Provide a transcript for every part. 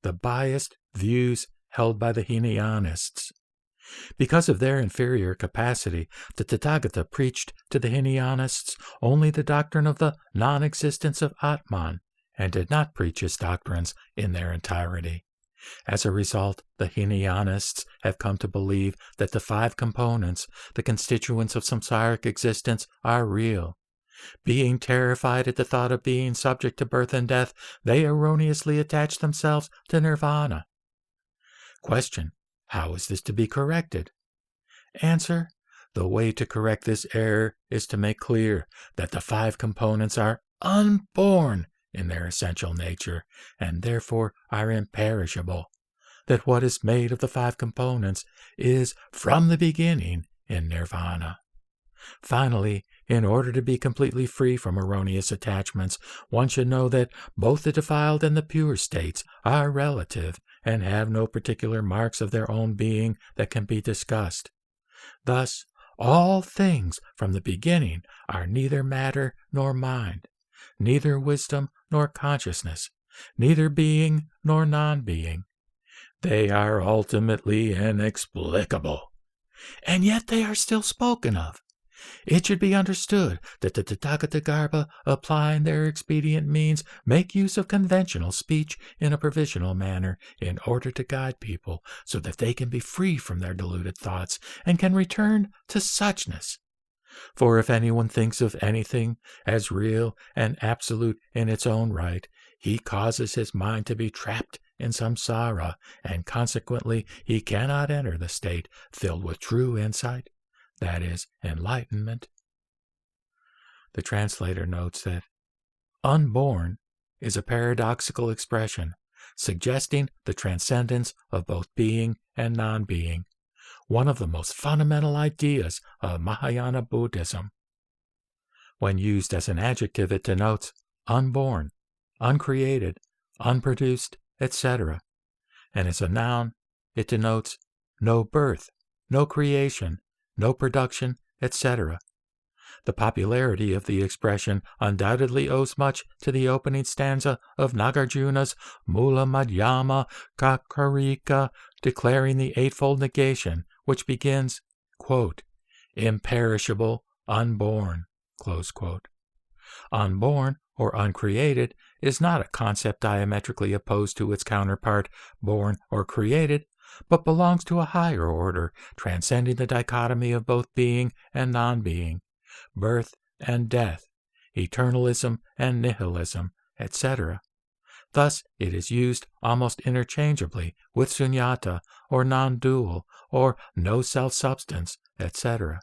the biased views held by the Hinayanists. Because of their inferior capacity, the Tathagata preached to the Hinayanists only the doctrine of the non-existence of Atman, and did not preach his doctrines in their entirety. As a result, the Hinayanists have come to believe that the 5 components, the constituents of samsaric existence, are real. Being terrified at the thought of being subject to birth and death, they erroneously attach themselves to nirvana. Question: how is this to be corrected? Answer: the way to correct this error is to make clear that the 5 components are unborn in their essential nature, and therefore are imperishable. That what is made of the 5 components is from the beginning in nirvana. Finally, in order to be completely free from erroneous attachments, one should know that both the defiled and the pure states are relative and have no particular marks of their own being that can be discussed. Thus, all things from the beginning are neither matter nor mind, neither wisdom nor consciousness, neither being nor non-being. They are ultimately inexplicable, and yet they are still spoken of. It should be understood that the Tathagatagarbha, applying their expedient means, make use of conventional speech in a provisional manner in order to guide people so that they can be free from their deluded thoughts and can return to suchness. For if anyone thinks of anything as real and absolute in its own right, he causes his mind to be trapped in samsara, and consequently he cannot enter the state filled with true insight, that is, enlightenment. The translator notes that unborn is a paradoxical expression suggesting the transcendence of both being and non-being, one of the most fundamental ideas of Mahayana Buddhism. When used as an adjective, it denotes unborn, uncreated, unproduced, etc. And as a noun, it denotes no birth, no creation, no production, etc. The popularity of the expression undoubtedly owes much to the opening stanza of Nagarjuna's Mula Madhyama Kakarika, declaring the eightfold negation, which begins, quote, imperishable, unborn, close quote. Unborn or uncreated is not a concept diametrically opposed to its counterpart, born or created, but belongs to a higher order, transcending the dichotomy of both being and non-being, birth and death, eternalism and nihilism, etc. Thus it is used almost interchangeably with sunyata, or non-dual, or no self-substance, etc.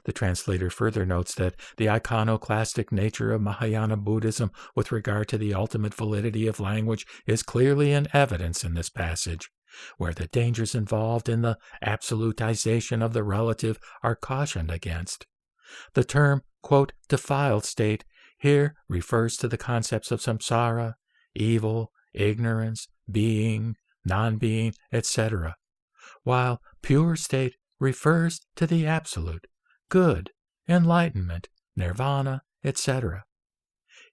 The translator further notes that the iconoclastic nature of Mahayana Buddhism with regard to the ultimate validity of language is clearly in evidence in this passage, where the dangers involved in the absolutization of the relative are cautioned against. The term, quote, defiled state here refers to the concepts of samsara, evil, ignorance, being, non-being, etc., while pure state refers to the absolute, good, enlightenment, nirvana, etc.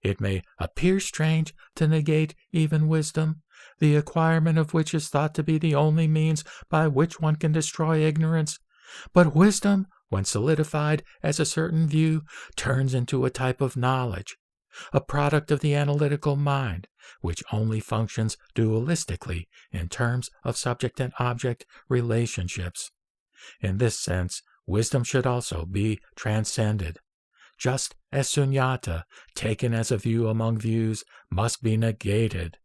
It may appear strange to negate even wisdom, the acquirement of which is thought to be the only means by which one can destroy ignorance, but wisdom, when solidified as a certain view, turns into a type of knowledge, a product of the analytical mind, which only functions dualistically in terms of subject and object relationships. In this sense, wisdom should also be transcended, just as sunyata, taken as a view among views, must be negated.